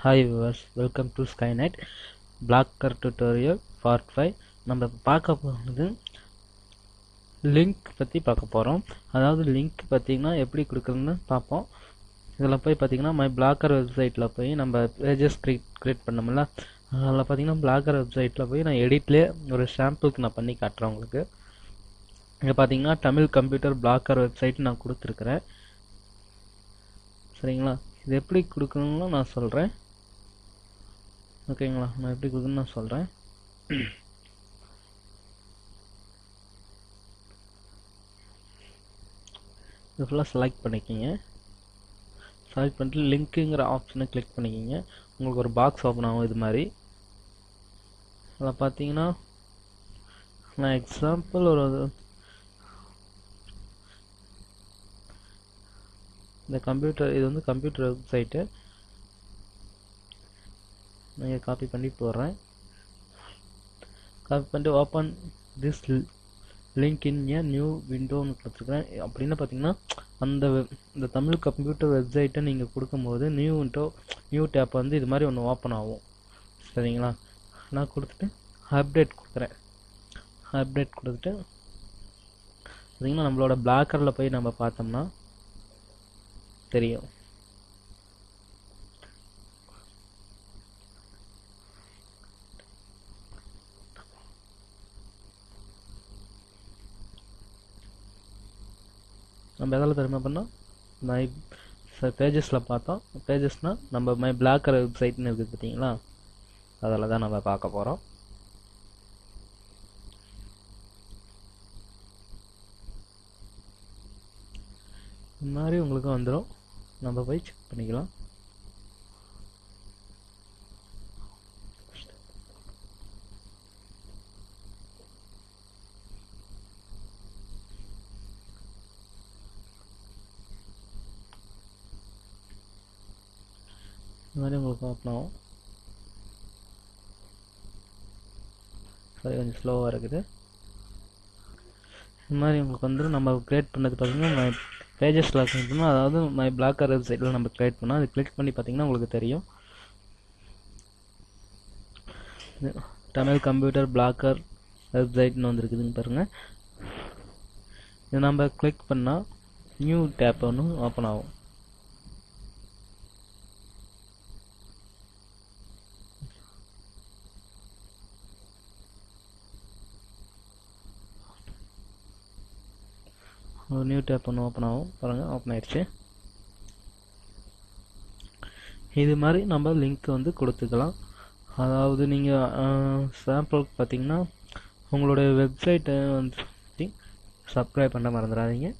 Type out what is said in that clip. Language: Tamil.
Hi viewers, welcome to Skynet Blocker tutorial part 5. நம்ம பார்க்க போகிறது லிங்க் பற்றி பார்க்க போகிறோம். அதாவது லிங்க் பார்த்தீங்கன்னா எப்படி கொடுக்குறதுன்னு பார்ப்போம். இதில் போய் பார்த்தீங்கன்னா மை பிளாக்கர் வெப்சைட்டில் போய் நம்ம பேஜஸ் கிரியேட் பண்ணோம்ல, அதில் பார்த்தீங்கன்னா பிளாக்கர் வெப்சைட்டில் போய் நான் எடிட்லேயே ஒரு சாம்பிளுக்கு நான் பண்ணி காட்டுறேன் உங்களுக்கு. இங்கே பார்த்தீங்கன்னா தமிழ் கம்ப்யூட்டர் பிளாக்கர் வெப்சைட் நான் கொடுத்துருக்குறேன். சரிங்களா, இது எப்படி கொடுக்கணும்னு நான் சொல்கிறேன். ஓகேங்களா, நான் எப்படி கொடுக்கணும்னு நான் சொல்கிறேன். இது ஃபுல்லாக செலக்ட் பண்ணிக்கிங்க. செலக்ட் பண்ணிட்டு லிங்க்குங்கிற ஆப்ஷனை கிளிக் பண்ணிக்கிங்க. உங்களுக்கு ஒரு பாக்ஸ் ஓப்பன் ஆகும் இது மாதிரி. அதில் பார்த்தீங்கன்னா நான் எக்ஸாம்பிள் ஒரு இந்த கம்ப்யூட்டர், இது வந்து கம்ப்யூட்டர் வெப்சைட்டு நான் காப்பி பண்ணி போடுறேன். காப்பி பண்ணிட்டு open this link in a new விண்டோன்னு கொடுத்துருக்கேன். அப்படின்னு பார்த்தீங்கன்னா இந்த தமிழ் கம்ப்யூட்டர் வெப்சைட்டை நீங்கள் கொடுக்கும்போது நியூ டேப் வந்து இது மாதிரி ஒன்று ஓப்பன் ஆகும். சரிங்களா, நான் கொடுத்துட்டு அப்டேட் கொடுக்குறேன். அப்டேட் கொடுத்துட்டு பார்த்தீங்கன்னா நம்மளோட பிளாக்கரில் போய் நம்ம பார்த்தோம்னா தெரியும். நம்ம எதால் தெரியுமா பண்ணோம், மை பேஜஸில் பார்த்தோம். பேஜஸ்னால் நம்ம மை பிளாக்கர் வெப்சைட்னு இருக்குது பார்த்தீங்களா, அதில் தான் நம்ம பார்க்க போகிறோம். இந்த மாதிரி உங்களுக்கு வந்துடும். நம்ம போய் செக் பண்ணிக்கலாம். இந்த மாதிரி உங்களுக்கு ஓப்பன் ஆகும். சரி, கொஞ்சம் ஸ்லோவாக இருக்குது. இந்த மாதிரி உங்களுக்கு வந்துடும். நம்ம கிரியேட் பண்ணது பார்த்தீங்கன்னா மை பேஜஸில் இருக்கணும். அதாவது மை பிளாக்கர் வெப்சைட்டில் நம்ம கிரியேட் பண்ணால் அது கிளிக் பண்ணி பார்த்தீங்கன்னா உங்களுக்கு தெரியும். தமிழ் கம்ப்யூட்டர் பிளாக்கர் வெப்சைட்னு வந்துருக்குதுன்னு பாருங்கள். இது நம்ம கிளிக் பண்ணால் நியூ டேப் ஒன்று ஓப்பன் ஆகும். ஒரு நியூ டேப் ஒன்று ஓப்பன் ஆகும் பாருங்கள். ஓப்பன் ஆயிடுச்சு. இது மாதிரி நம்ம லிங்க் வந்து கொடுத்துக்கலாம். அதாவது நீங்கள் சாம்பிளுக்கு பார்த்தீங்கன்னா உங்களுடைய வெப்சைட்டை வந்து சப்ஸ்கிரைப் பண்ண மறந்துடாதீங்க.